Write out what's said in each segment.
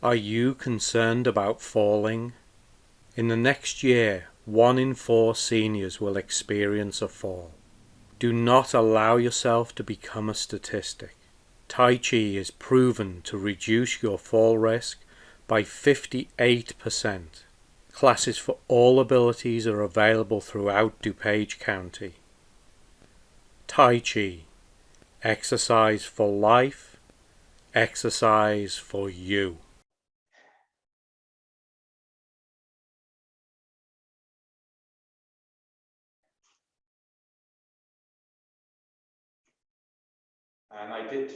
Are you concerned about falling? In the next year, 1 in 4 seniors will experience a fall. Do not allow yourself to become a statistic. Tai Chi is proven to reduce your fall risk by 58%. Classes for all abilities are available throughout DuPage County. Tai Chi, exercise for life, exercise for you. And I did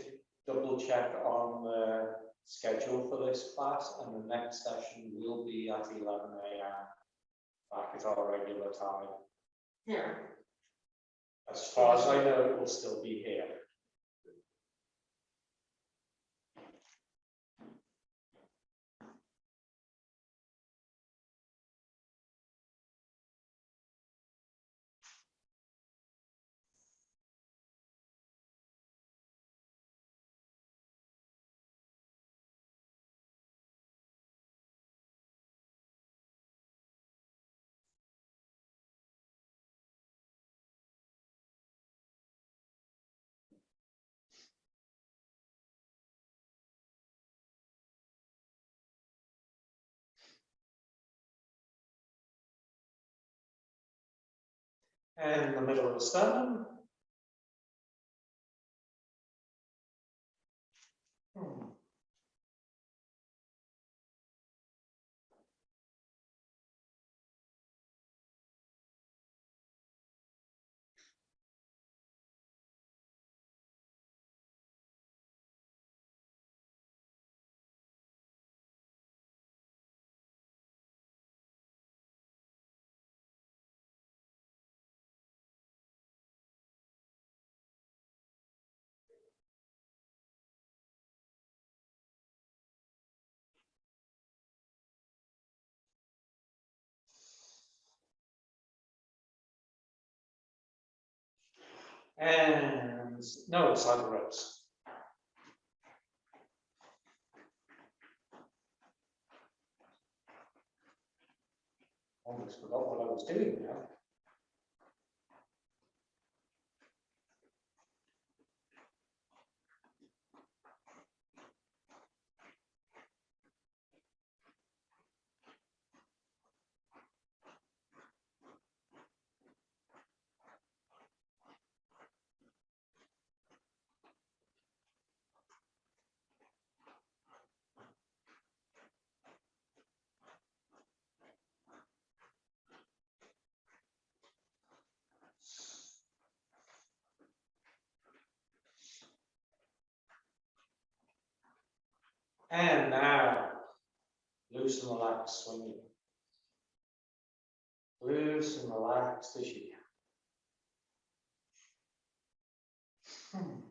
double check on the schedule for this class, and the next session will be at 11 a.m. back at our regular time. Here. As far as I know, it will still be here. And the middle of the sternum. And no, side ribs. Almost forgot what I was doing now. And now, loose and relax swinging. Loose and relaxed as you can.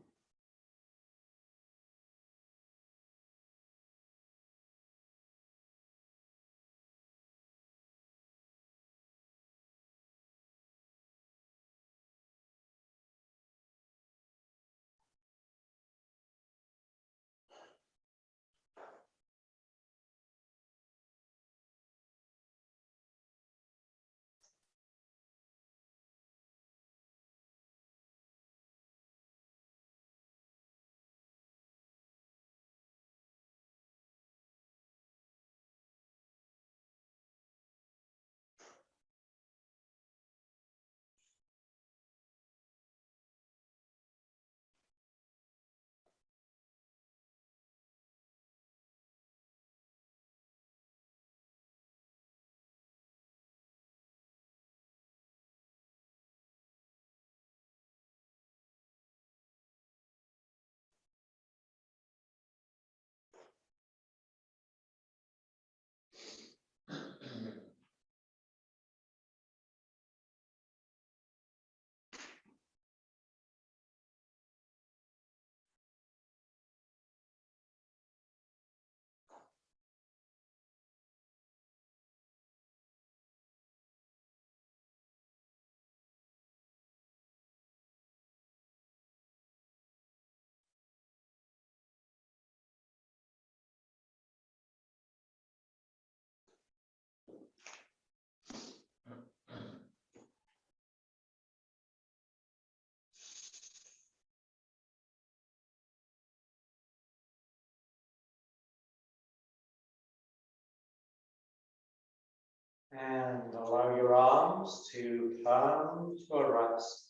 And allow your arms to come to a rest.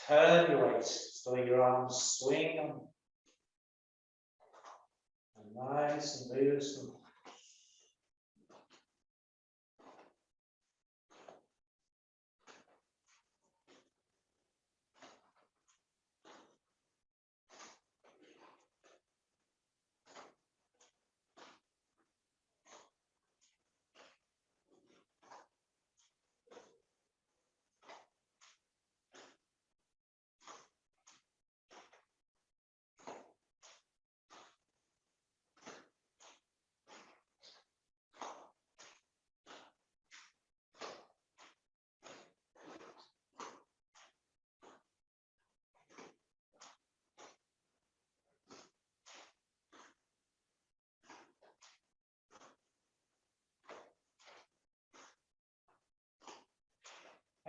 Turn your waist so your arms swing on. And nice and loose.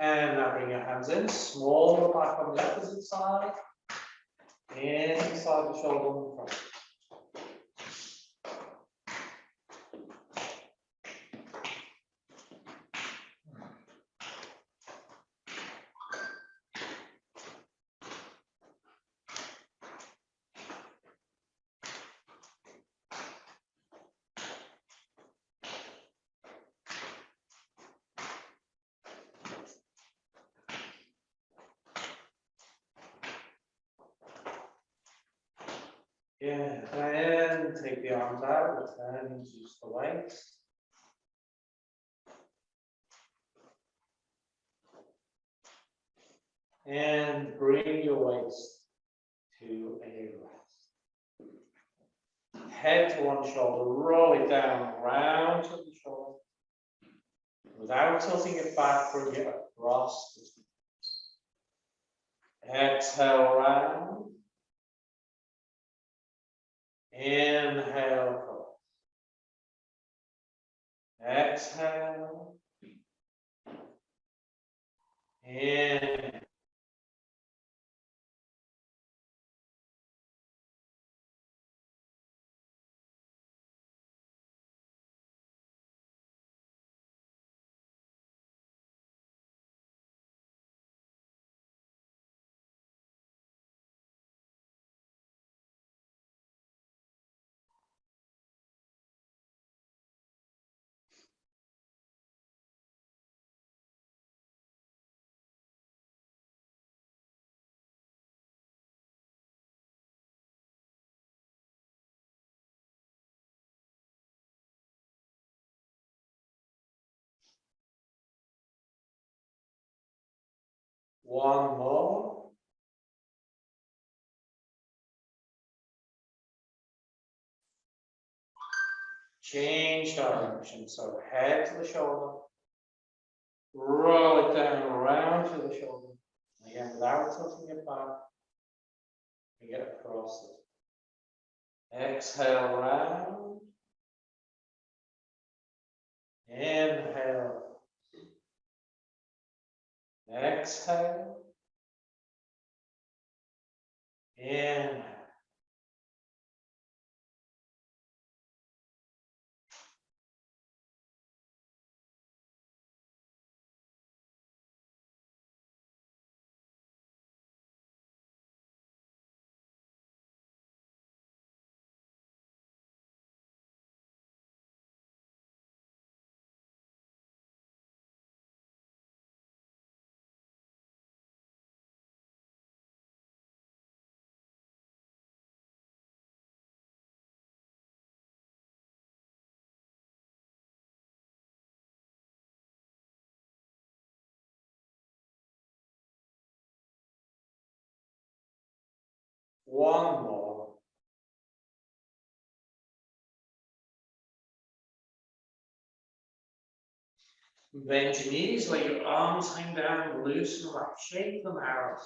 And now bring your hands in, small back on the opposite side, inside the shoulder and front. Yeah, and take the arms out, return to use the waist. And bring your waist to a rest. Head to one shoulder, roll it down, round to the shoulder. Without tilting it back, bring it across the feet. Exhale round. Inhale across. Exhale. Inhale. One more. Change direction. So head to the shoulder. Roll it down around to the shoulder. Again, without tilting it back. And get across it. Exhale round. Inhale. Exhale. Inhale. One more. Bend your knees, let your arms hang down, loosen them up, shake them out.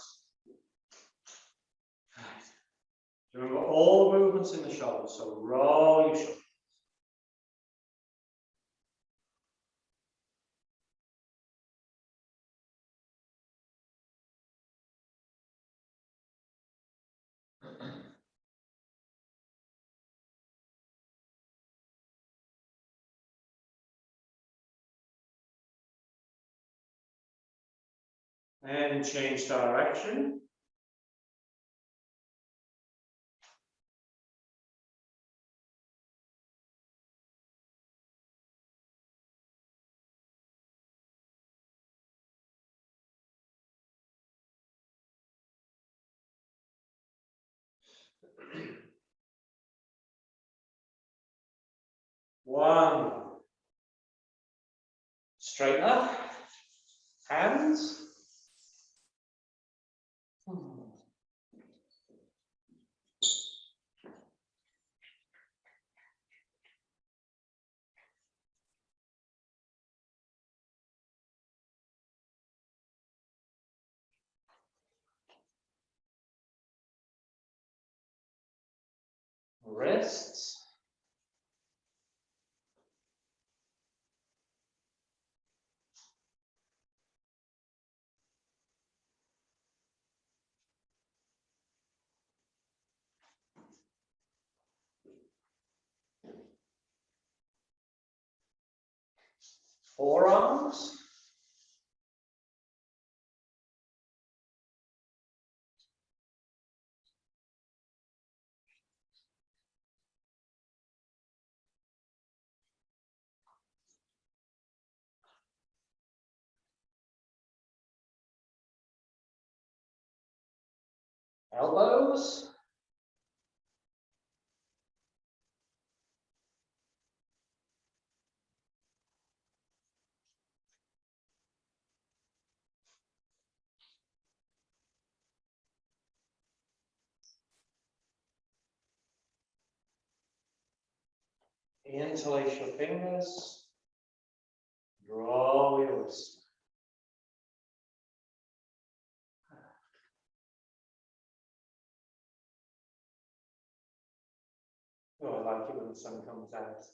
Remember all the movements in the shoulders, so roll your shoulders. And change direction. One. Straighten up. Hands. Wrists. Forearms. Elbows. Interlace your fingers. Draw your wrist. Oh, I like it when the sun comes out.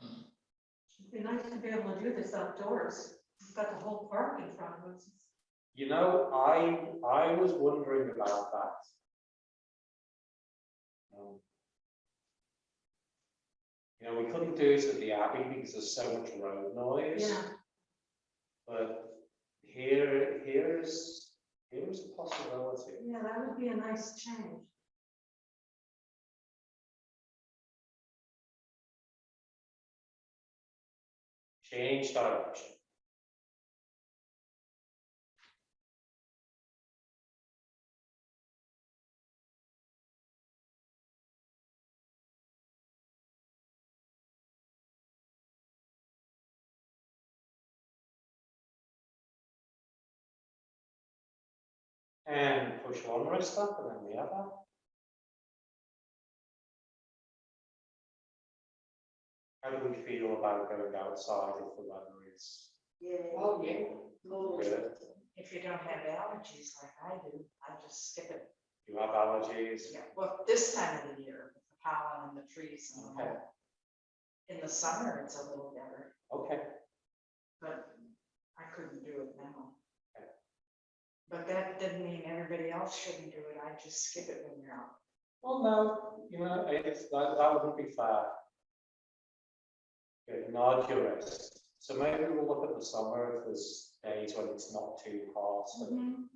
It'd be nice to be able to do this outdoors. We've got the whole park in front of us. You know, I was wondering about that. You know, we couldn't do it at the Abbey because there's so much road noise. Yeah, But here's a possibility. yeah, that would be a nice change. Change direction. And push one wrist up and then the other. How do we feel about going outside if the weather is Oh, yeah. good? If you don't have allergies like I do, I just skip it. You have allergies? Yeah, well, this time of the year, with the pollen and the trees and all Okay. that. In the summer, it's a little better, Okay. but I couldn't do it now. Okay. But that didn't mean everybody else shouldn't do it. I just skip it when you're out. Well, no, you know, that wouldn't be fair. Okay, nod your wrist. So maybe we'll look at the summer if there's days when it's not too hot. And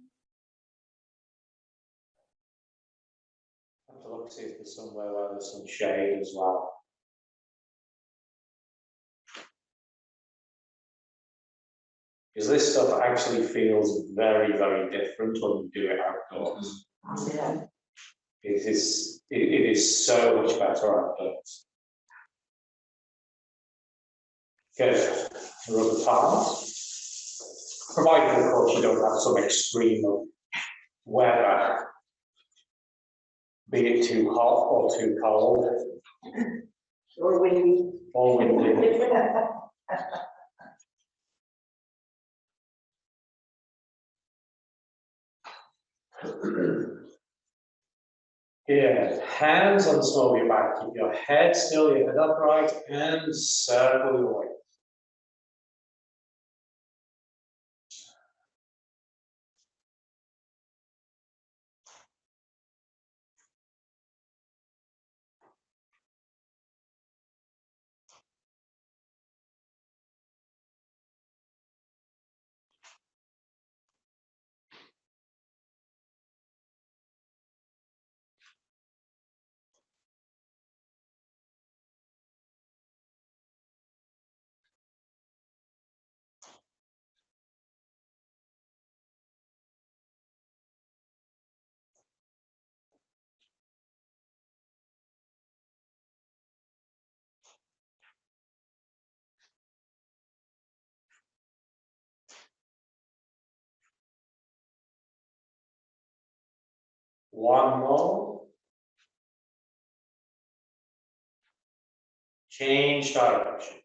have to look see if there's somewhere where there's some shade as well. Because this stuff actually feels very, very different when you do it outdoors. Yeah. It is so much better outdoors. Okay, rub the palms. Provided, of course, you don't have some extreme weather, be it too hot or too cold. Or windy. Or windy. Here, hands on the small of your back, keep your head still, your head upright, and circle your way. One more. Change direction.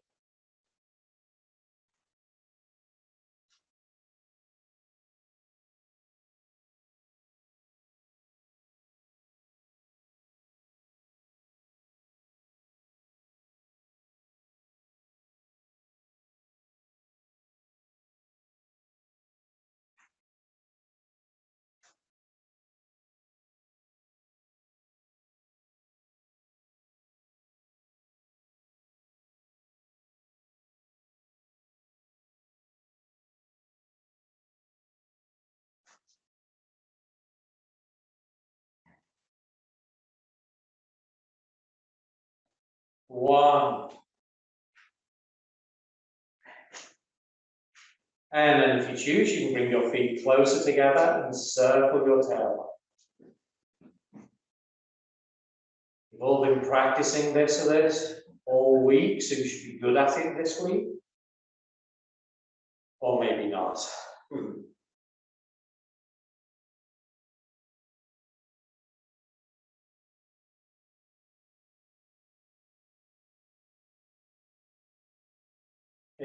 One. And then if you choose, you can bring your feet closer together and circle your tailbone. You've all been practicing this all week, so you should be good at it this week. Or maybe not.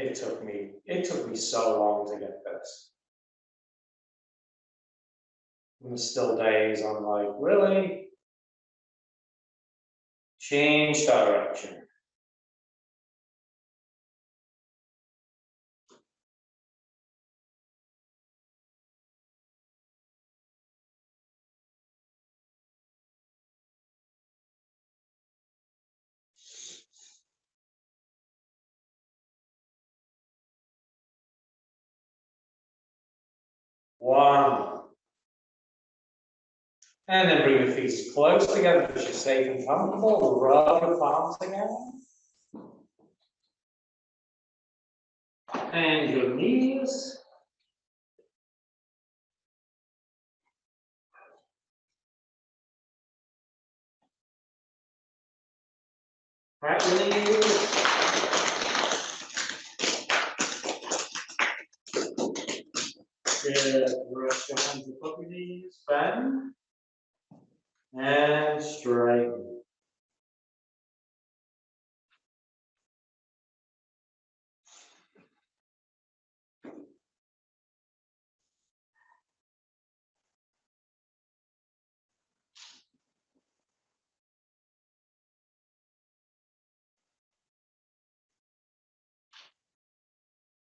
It took me so long to get this. And there's still days I'm like, really? Change direction. One. And then bring your feet close together because you're safe and comfortable. Rub your palms together. And your knees. Crack your knees. Good. Rest your hands above your knees. Bend. And straighten.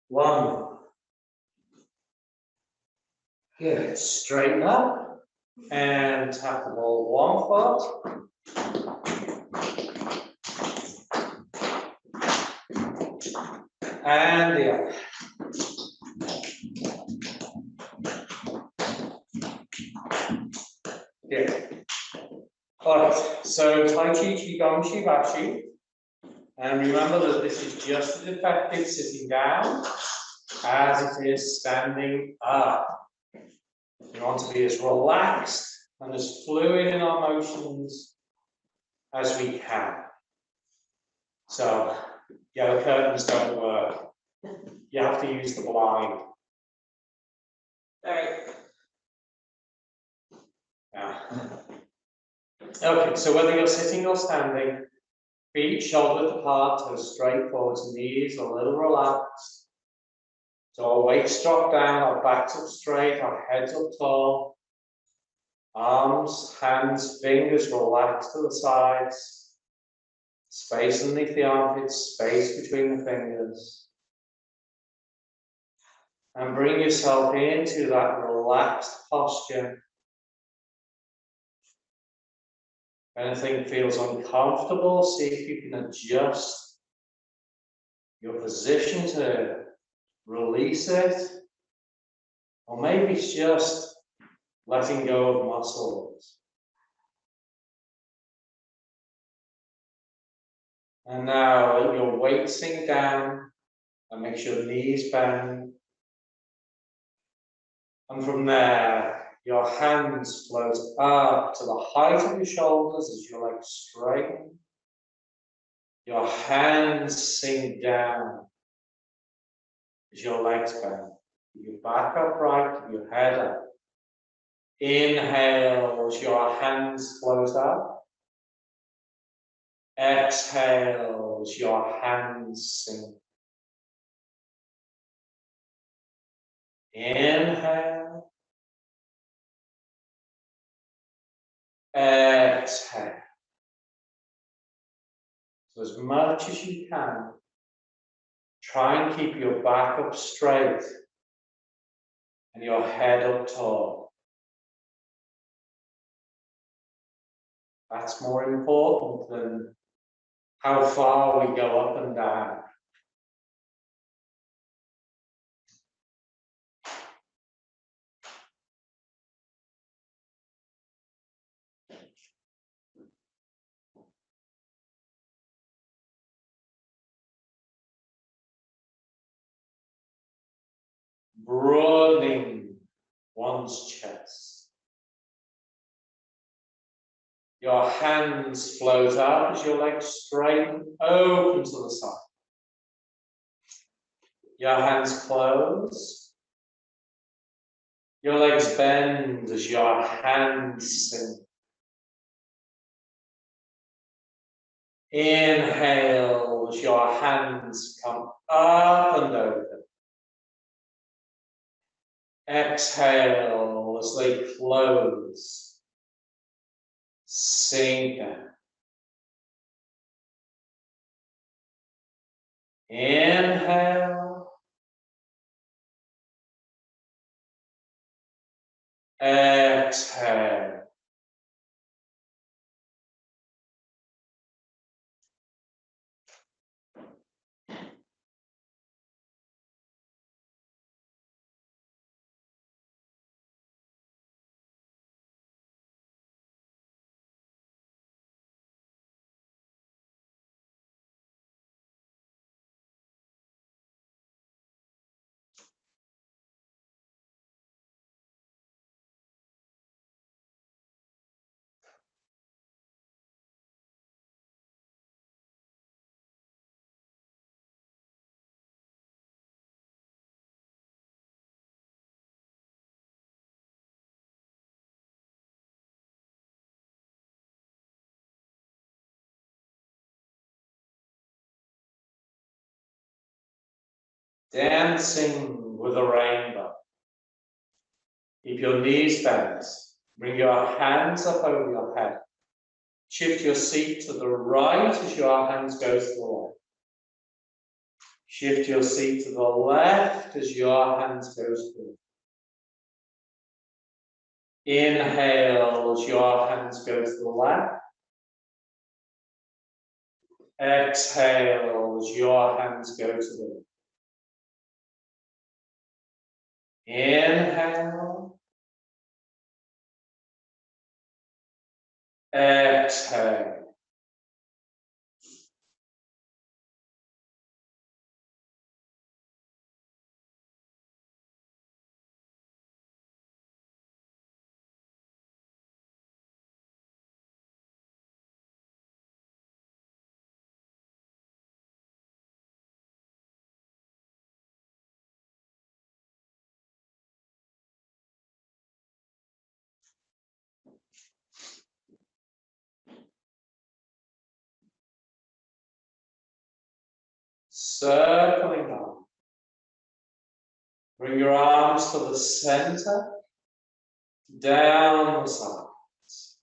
One. Good. Straighten up. And tap the ball with one foot. And the other. Good. Alright, so Tai Chi, Qigong, Shibashi. And remember that this is just as effective sitting down as it is standing up. We want to be as relaxed and as fluid in our motions as we can. So, yeah, the curtains don't work. You have to use the blind. Alright. Yeah. Okay, so whether you're sitting or standing, feet shoulder apart, toes straight forwards, knees a little relaxed. So our weights drop down, our backs up straight, our heads up tall. Arms, hands, fingers relaxed to the sides. Space underneath the armpits, space between the fingers. And bring yourself into that relaxed posture. If anything feels uncomfortable, see if you can adjust your position to release it. Or maybe it's just letting go of muscles. And now let your weight sink down and make sure your knees bend. And from there, your hands float up to the height of your shoulders as your legs straighten. Your hands sink down as your legs bend. Keep your back upright, keep your head up. Inhale as your hands float up. Exhale as your hands sink. Inhale. Exhale. So as much as you can, try and keep your back up straight and your head up tall. That's more important than how far we go up and down. Broadening one's chest. Your hands float up as your legs straighten open to the side. Your hands close. Your legs bend as your hands sink. Inhale as your hands come up and open. Exhale as they close. Sink down. Inhale. Exhale. Dancing with a rainbow. Keep your knees bent. Bring your hands up over your head. Shift your seat to the right as your hands go to the left. Shift your seat to the left as your hands go to the left. Inhale as your hands go to the left. Exhale as your hands go to the left. Inhale. Exhale. Circling on. Bring your arms to the center, down the sides.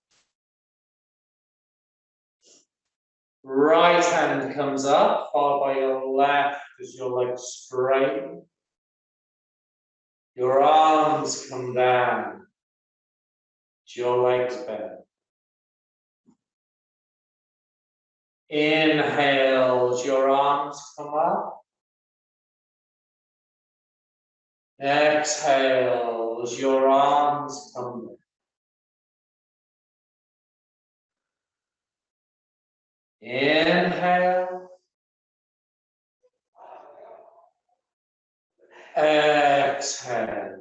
Right hand comes up, followed by your left as your legs straighten. Your arms come down, as your legs bend. Inhale as your arms come up. Exhale as your arms come down. Inhale. Exhale.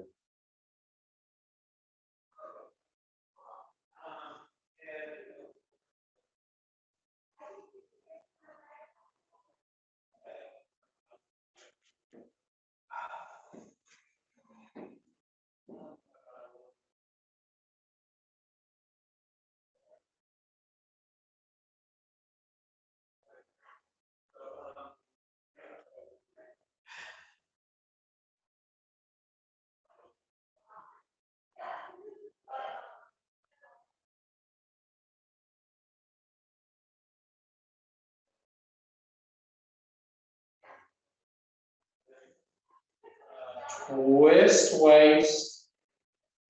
twist waist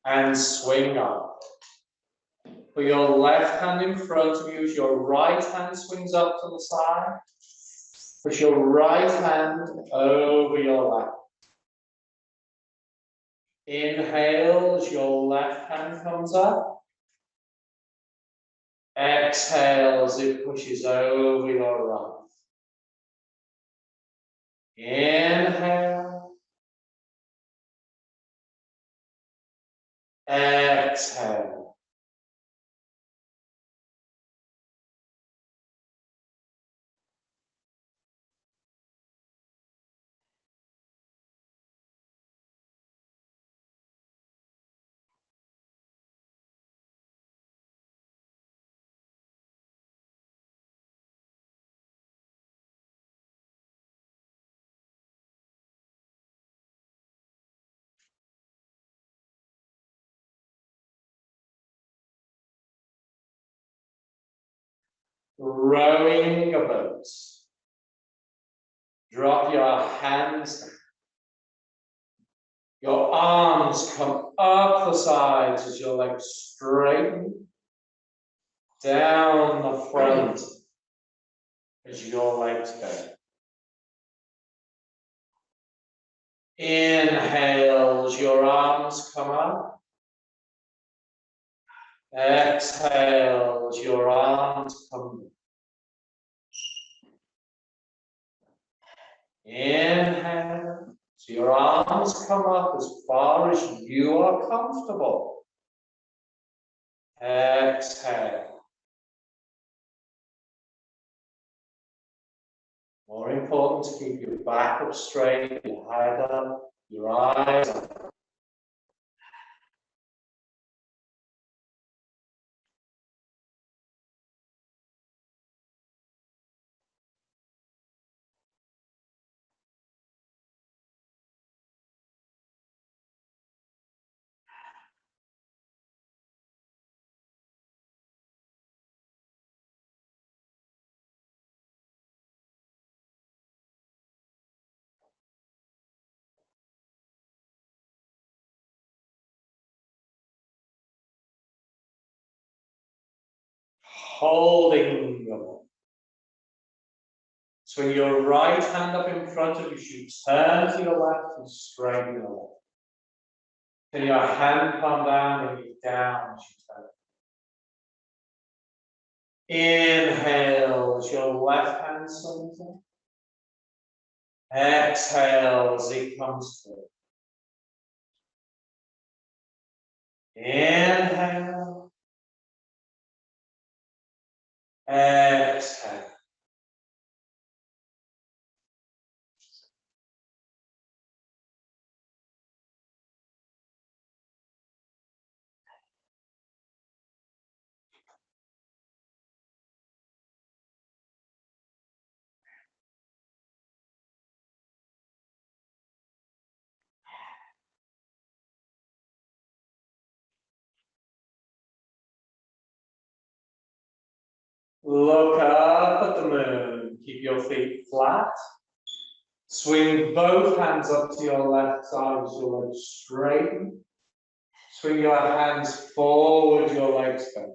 and swing up. Put your left hand in front of you as your right hand swings up to the side. Push your right hand over your left. Inhale as your left hand comes up. Exhale as it pushes over your right. Inhale. Exhale. Rowing a boat. Drop your hands down. Your arms come up the sides as your legs straighten. Down the front as your legs bend. Inhale as your arms come up. Exhale as your arms come down. Inhale, so your arms come up as far as you are comfortable. Exhale. More important to keep your back up straight, your head up, your eyes up. Holding your. Swing your right hand up in front of you, turn to your left and straighten your left. Can your hand palm down, bring it down as you turn. Inhale as your left hand swings in. Exhale as it comes through. Inhale. Exhale. Look up at the moon. Keep your feet flat. Swing both hands up to your left side as your legs straighten. Swing your hands forward, your legs bend.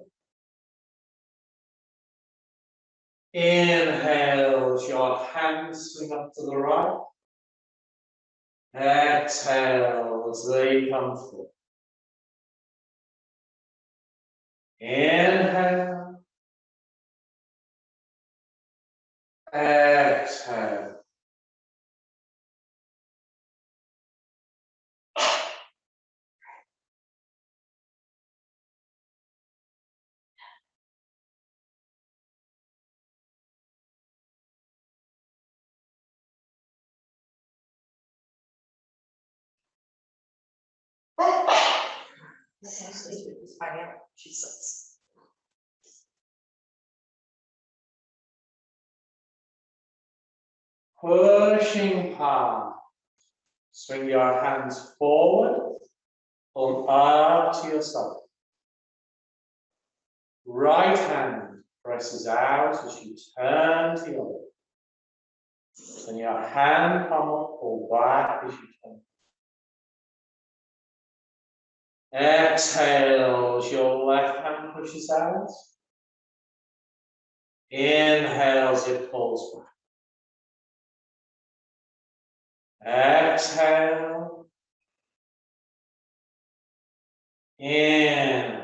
Inhale as your hands swing up to the right. Exhale as they come through. Inhale. Exhale. I am, she says. Pushing palm. Swing your hands forward, palm up to your side. Right hand presses out as you turn to your left. And your hand palm up, pull back as you turn. Exhale as your left hand pushes out. Inhale as it pulls back. Exhale. Inhale.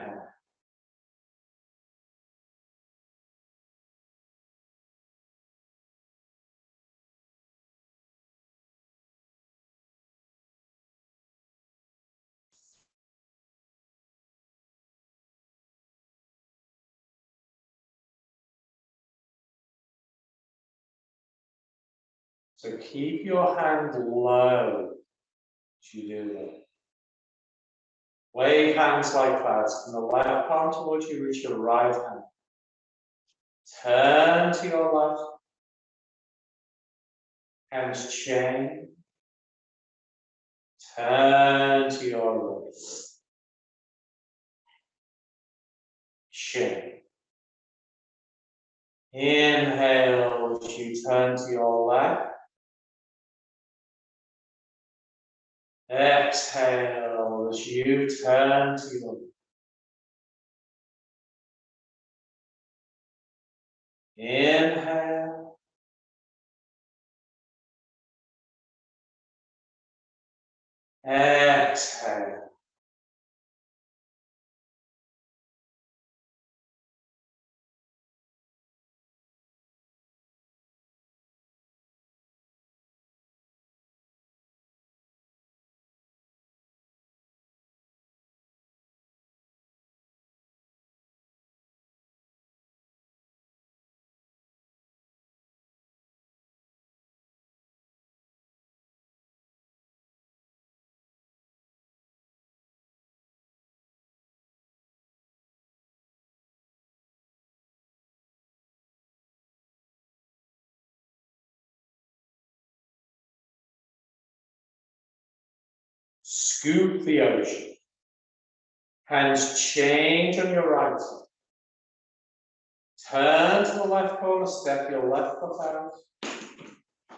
So keep your hand low as you do that. Wave hands like clouds from the left palm towards you, reach your right hand. Turn to your left. Hands chain. Turn to your right. Chain. Inhale as you turn to your left. Exhale as you turn to your right. Inhale. Exhale. Scoop the ocean. Hands change on your right side. Turn to the left corner, step your left foot out.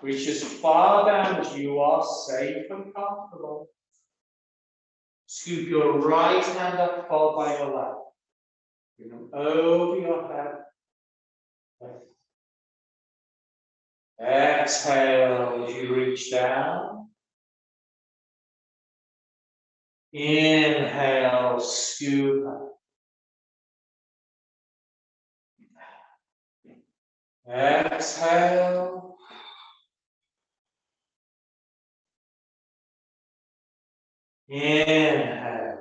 Reach as far down as you are safe and comfortable. Scoop your right hand up, followed by your left. Bring them over your head. Exhale as you reach down. Inhale, scoop up. Exhale. Inhale.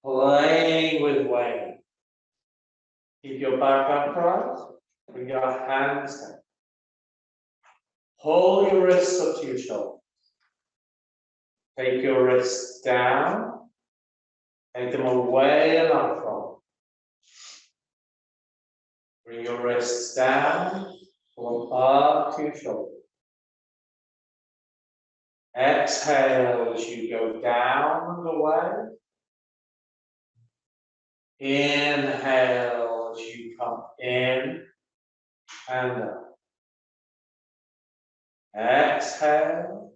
Playing with weight. Keep your back upright. Bring your hands down. Pull your wrists up to your shoulders. Take your wrists down. Take them away and up from. Bring your wrists down. Pull them up to your shoulders. Exhale as you go down and away. Inhale as you come in and up. Exhale.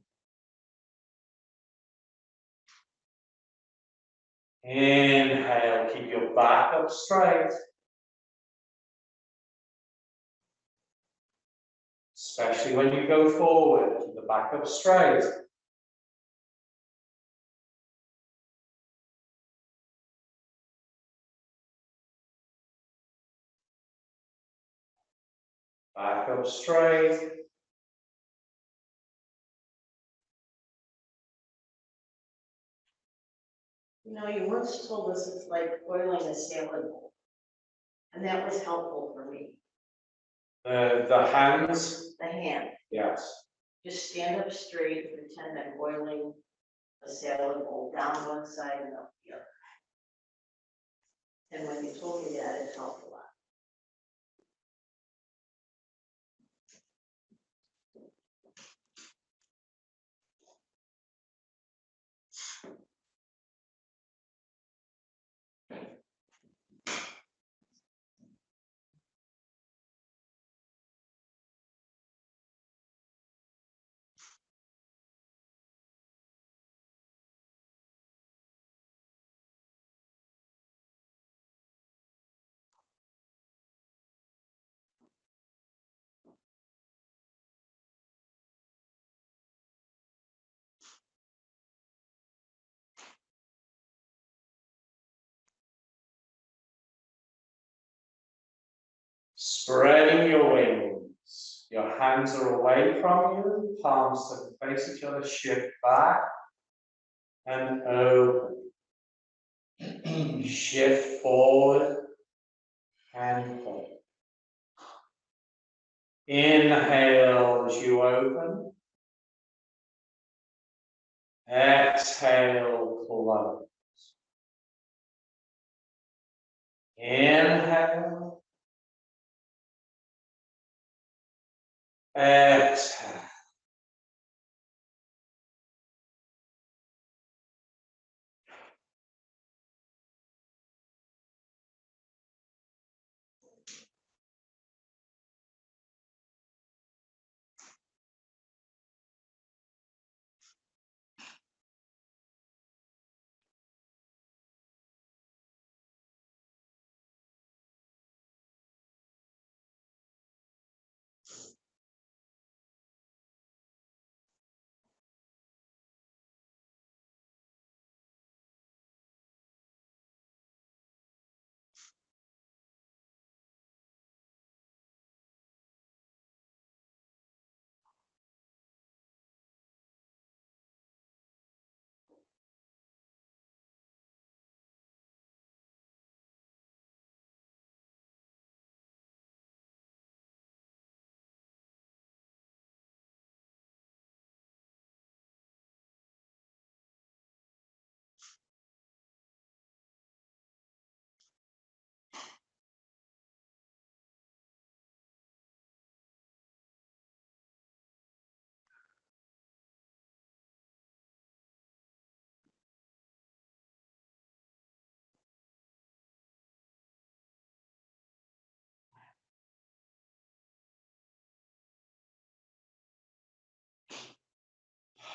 Inhale, keep your back up straight. Especially when you go forward, keep the back up straight. Back up straight. You know, you once told us it's like boiling a salad bowl. And that was helpful for me. The hands, the hand. yes. Just stand up straight and pretend I'm boiling a salad bowl down one side and up the other. And when you told me that, it helped a lot. Spreading your wings. Your hands are away from you, palms to face each other, shift back and open. Shift forward and hold. Inhale as you open. Exhale, close. Inhale. Exhale.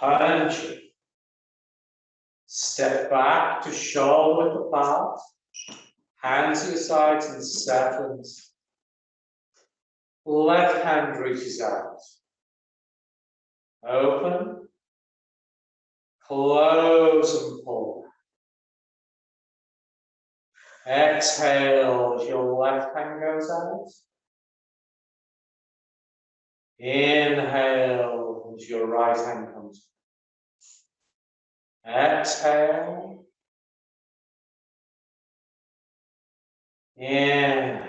Punch it. Step back to shoulder width apart. Hands to your sides and settles. Left hand reaches out. Open. Close and pull. Exhale as your left hand goes out. Inhale as your right hand comes. Exhale. Inhale.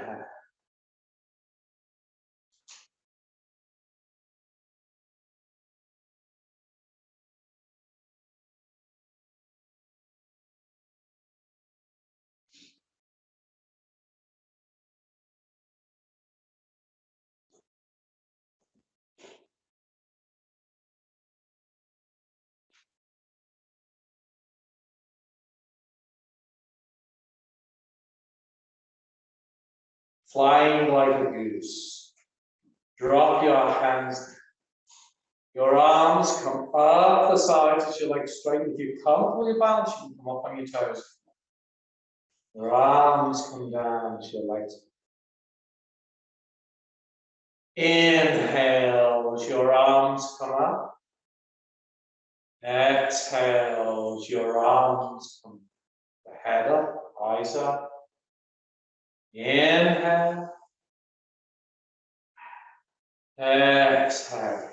Flying like a goose. Drop your hands. Your arms come up the sides as your legs straighten. If you're comfortably balanced, you can come up on your toes. Your arms come down as your legs. Inhale as your arms come up. Exhale as your arms come. The head up, eyes up. Inhale. Exhale.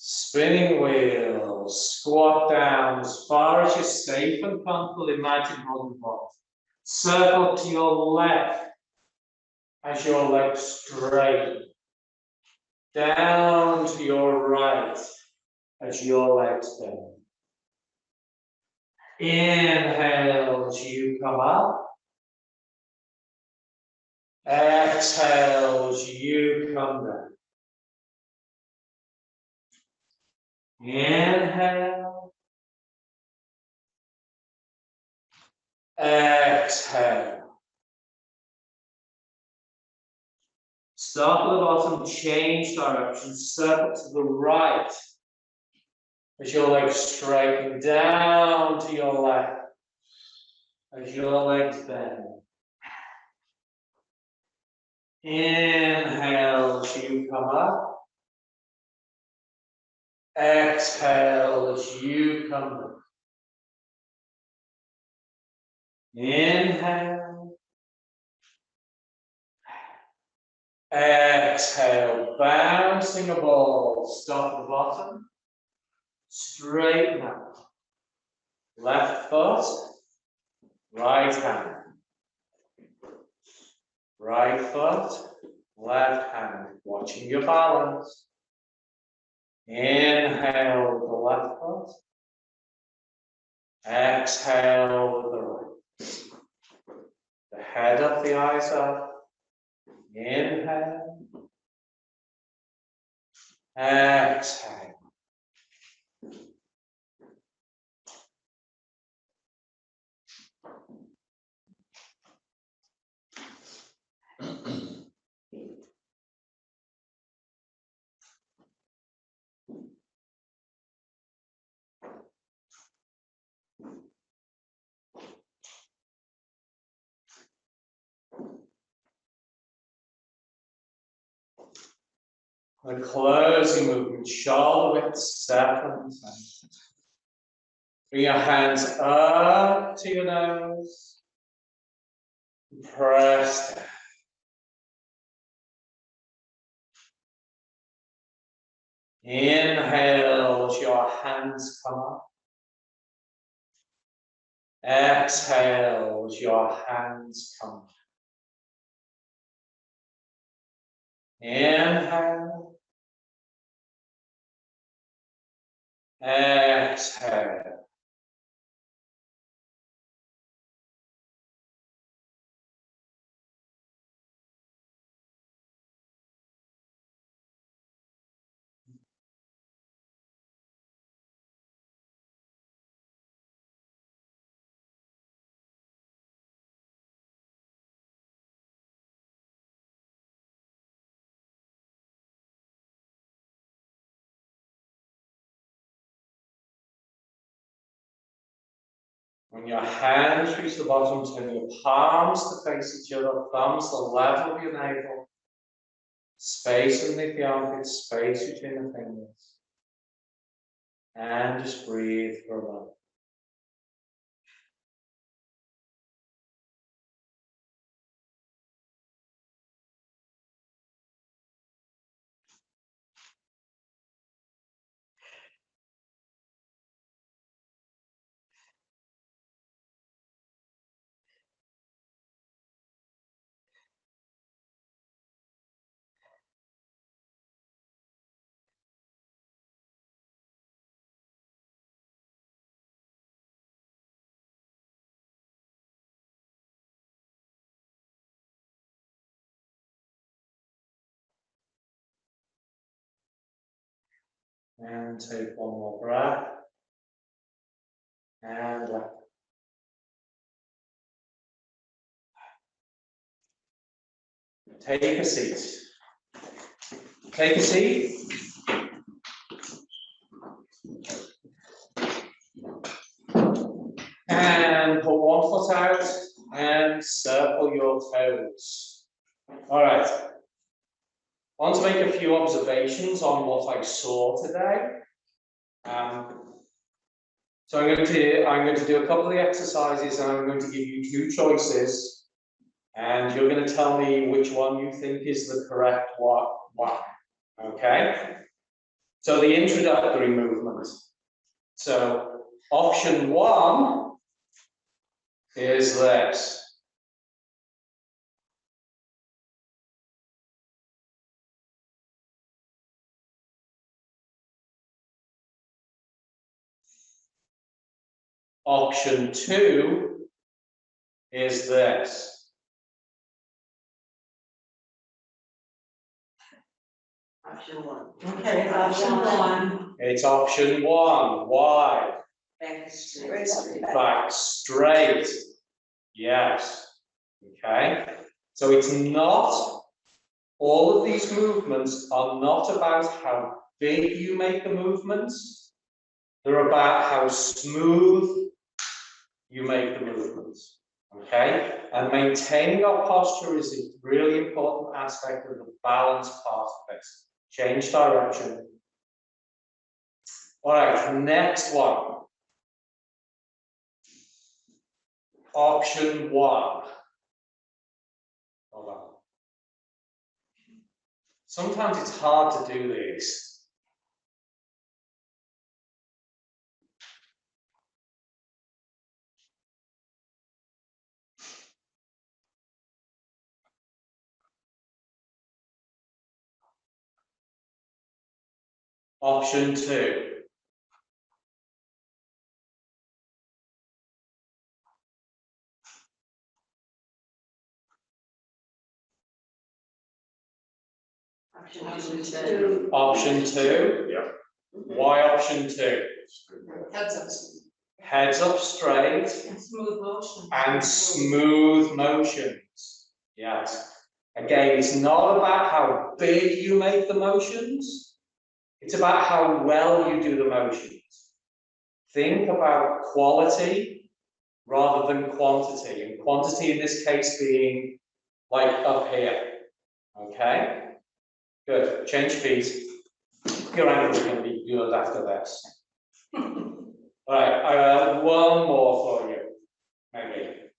Spinning wheel, squat down as far as you're safe and comfortable in mountain holding pose. Circle to your left as your legs straight. Down to your right as your legs bend. Inhale as you come up. Exhale as you come down. Inhale. Exhale. Start at the bottom, change direction, circle to the right. As your legs straighten down to your left. As your legs bend. Inhale as you come up. Exhale as you come down. Inhale. Exhale, bouncing a ball. Stop at the bottom. Straighten up. Left foot. Right hand. Right foot. Left hand. Watching your balance. Inhale with the left foot. Exhale with the right. The head up, the eyes up. Inhale. Exhale. The closing movement, shoulder width, seconds. Bring your hands up to your nose. Press down. Inhale as your hands come up. Exhale as your hands come up. Inhale. Exhale. When your hands reach the bottom, turn your palms to face each other, thumbs the level of your navel, space underneath the armpits, space between the fingers. And just breathe for a moment. And take one more breath. And let go. Take a seat. Take a seat. And put one foot out and circle your toes. All right. I want to make a few observations on what I saw today. So I'm going to do a couple of the exercises, and I'm going to give you two choices, and you're going to tell me which one you think is the correct one. Okay? So the introductory movement. So option 1 is this. Option 2 is this. Option 1. Okay, option 1. It's option 1. Why? Back straight. Back straight. Yes. Okay. So it's not, all of these movements are not about how big you make the movements. They're about how smooth you make the movements. Okay. And maintaining our posture is a really important aspect of the balance part of this. Change direction. All right, next one. Option 1. Hold on. Sometimes it's hard to do these. Option 2. Option 2. Option 2. Yeah. Why option 2? Heads up. Heads up straight And smooth motion. and smooth motions. Yes. Again, it's not about how big you make the motions. It's about how well you do the motions. Think about quality rather than quantity. And quantity in this case being like up here. Okay? Good. Change feet. Your ankle is going to be good after this. All right, one more for you, maybe.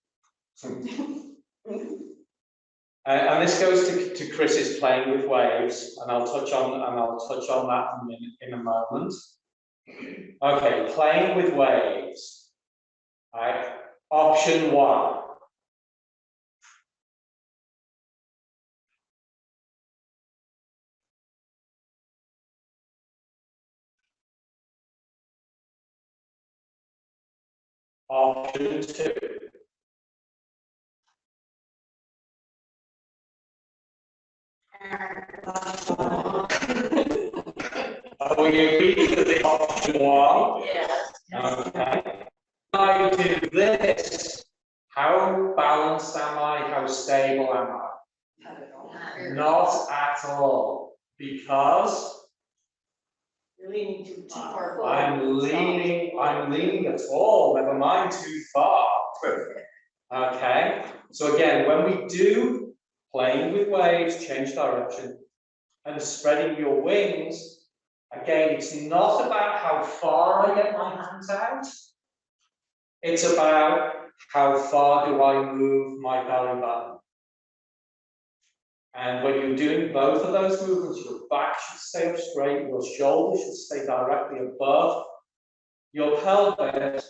And this goes to Chris's playing with waves, and I'll touch on that in a moment. Okay, playing with waves. All right, option 1. Option 2. Oh, you agree to the option 1? Yes. Okay. I do this. How balanced am I? How stable am I? Not at all. Because You're leaning too far. I'm leaning at all, never mind too far. Okay. So again, when we do playing with waves, change direction, and spreading your wings, again, it's not about how far I get my hands out. It's about how far do I move my belly button. And when you're doing both of those movements, your back should stay up straight, your shoulders should stay directly above your pelvis.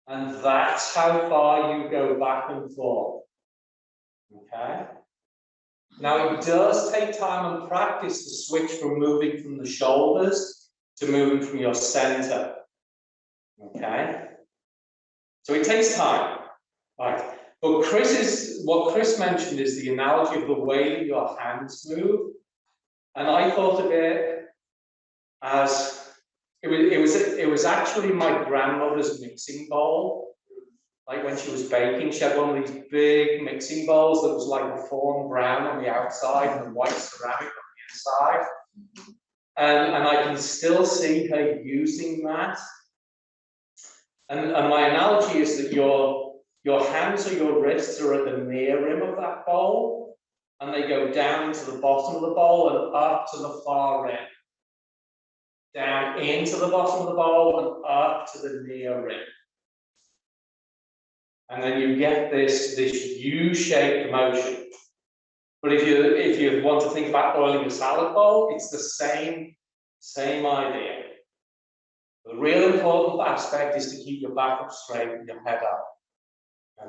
And that's how far you go back and forth. Okay? Now, it does take time and practice to switch from moving from the shoulders to moving from your center. Okay? So it takes time. Right. But what Chris mentioned is the analogy of the way that your hands move. And I thought of it as it was actually my grandmother's mixing bowl. Like when she was baking, she had one of these big mixing bowls that was like a fawn brown on the outside and the white ceramic on the inside. And I can still see her using that. And my analogy is that your hands or your wrists are at the near rim of that bowl, and they go down into the bottom of the bowl and up to the far rim. Down into the bottom of the bowl and up to the near rim. And then you get this U-shaped motion. But if you want to think about oiling a salad bowl, it's the same idea. The real important aspect is to keep your back up straight and your head up.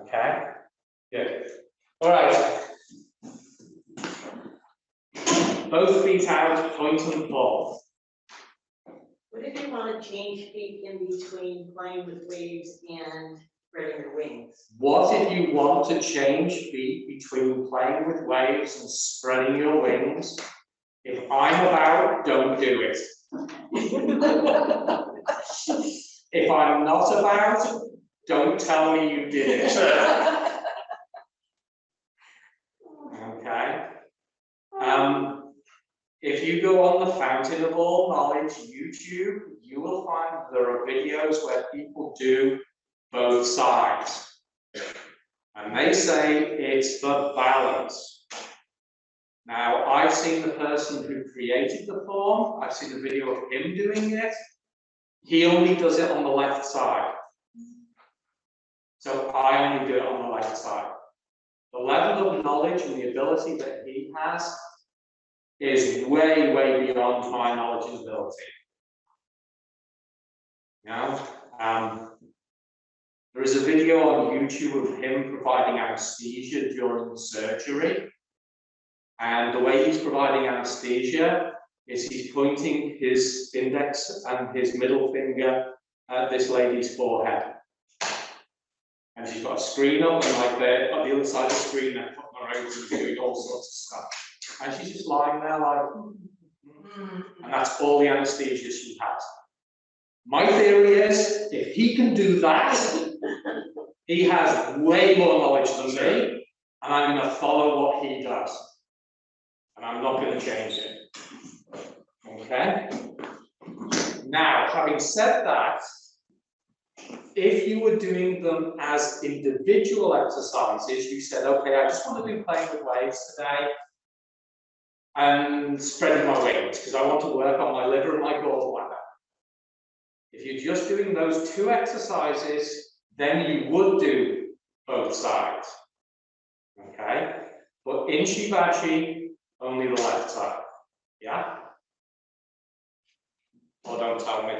Okay? Good. All right. Both feet out, point and pull. What if you want to change feet in between playing with waves and spreading your wings? What if you want to change feet between playing with waves and spreading your wings? If I'm about, don't do it. If I'm not about, don't tell me you did it. Okay. If you go on the Fountain of All Knowledge YouTube, you will find there are videos where people do both sides. And they say it's for balance. Now, I've seen the person who created the form, I've seen a video of him doing it. He only does it on the left side. So I only do it on the left side. The level of knowledge and the ability that he has is way, way beyond my knowledge and ability. You know, there is a video on YouTube of him providing anesthesia during surgery. And the way he's providing anesthesia is he's pointing his index and his middle finger at this lady's forehead. And she's got a screen up, and like on the other side of the screen, they're putting her over and doing all sorts of stuff. And she's just lying there like, and that's all the anesthesia she has. My theory is, if he can do that, he has way more knowledge than me, and I'm going to follow what he does. And I'm not going to change it. Okay? Now, having said that, if you were doing them as individual exercises, you said, okay, I just want to do playing with waves today and spreading my wings because I want to work on my liver and my gallbladder. If you're just doing those two exercises, then you would do both sides. Okay? But in Shibashi, only the left side. Yeah? Or don't tell me.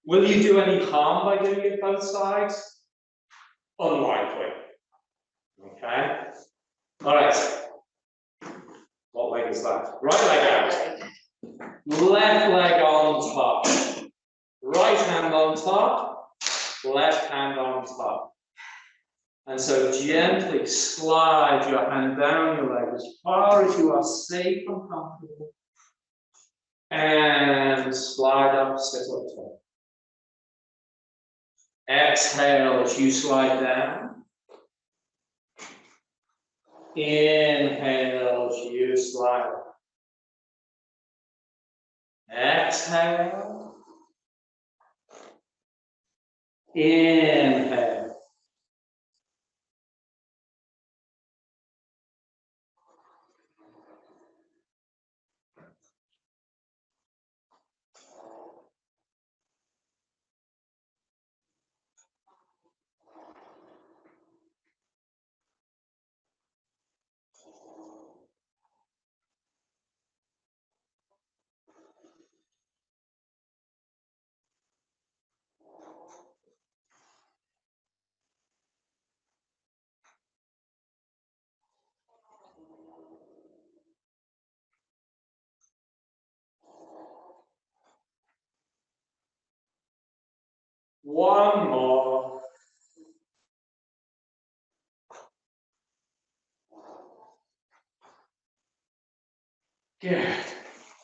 Will you do any harm by doing it both sides? Unlikely. Okay? All right. What leg is that? Right leg out. Left leg on top. Right hand on top. Left hand on top. And so gently slide your hand down your leg as far as you are safe and comfortable. And slide up, sit up tall. Exhale as you slide down. Inhale as you slide up. Exhale. Inhale. One more. Good.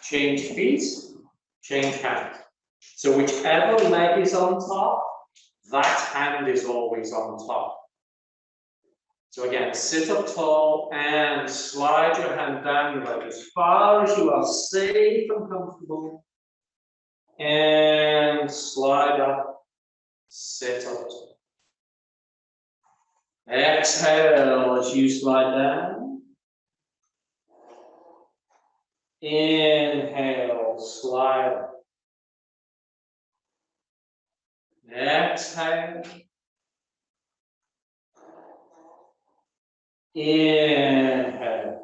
Change feet, change hand. So whichever leg is on top, that hand is always on top. So again, sit up tall and slide your hand down your leg as far as you are safe and comfortable. And slide up, sit up tall. Exhale as you slide down. Inhale, slide up. Exhale. Inhale.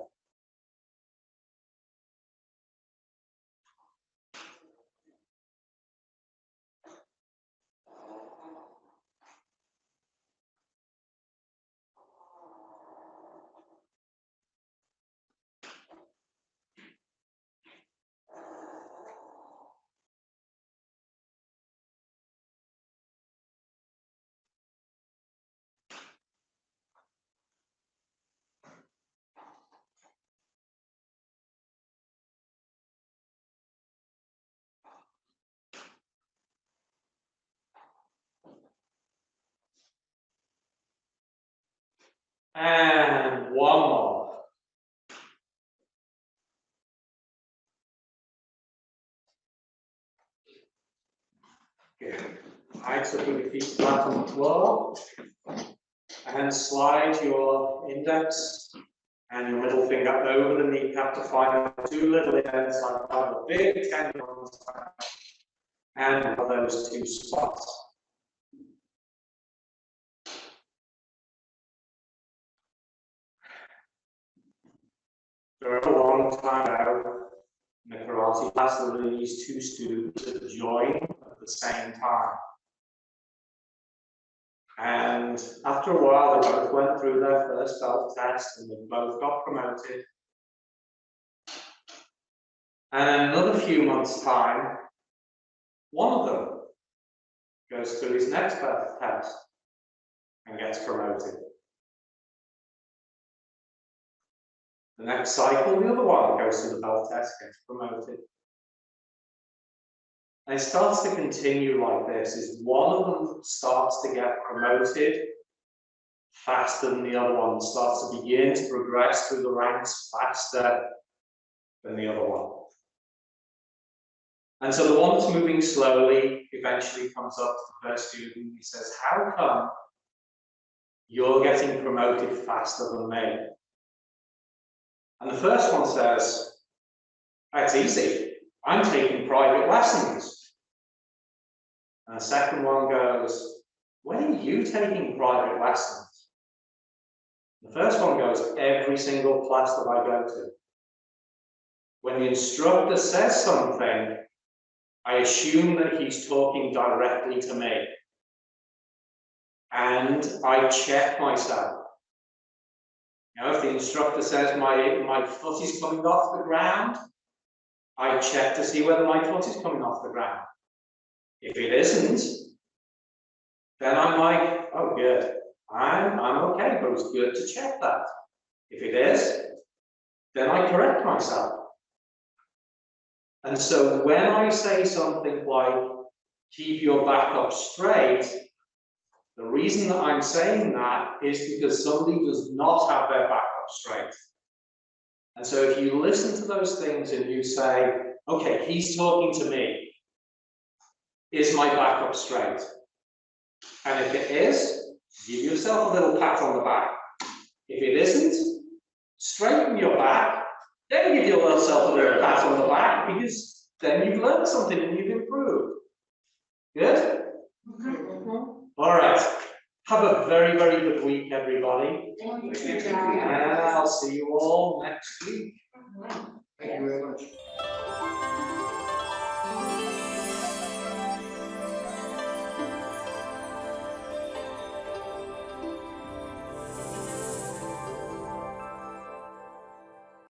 And one more. Good. Right, so put your feet flat on the floor. And slide your index and your middle finger over the kneecap to find two little indents like a big tendon on the side. And for those two spots. For a long time now, in the karate class, there were these two students that joined at the same time. And after a while, they both went through their first belt test and they both got promoted. And in another few months' time, one of them goes through his next belt test and gets promoted. The next cycle, the other one goes through the belt test, gets promoted. And it starts to continue like this, is one of them starts to get promoted faster than the other one, starts to begin to progress through the ranks faster than the other one. And so the one that's moving slowly eventually comes up to the first student and he says, how come you're getting promoted faster than me? And the first one says, that's easy, I'm taking private lessons. And the second one goes, when are you taking private lessons? The first one goes, every single class that I go to. When the instructor says something, I assume that he's talking directly to me. And I check myself. You know, if the instructor says my foot is coming off the ground, I check to see whether my foot is coming off the ground. If it isn't, then I'm like, oh good, I'm okay, but it's good to check that. If it is, then I correct myself. And so when I say something like, keep your back up straight, the reason that I'm saying that is because somebody does not have their back up straight. And so if you listen to those things and you say, okay, he's talking to me, is my back up straight? And if it is, give yourself a little pat on the back. If it isn't, straighten your back, then give yourself a little pat on the back, because then you've learned something and you've improved. Good? All right. Have a very, very good week, everybody. Thank you. And I'll see you all next week. Thank you very much.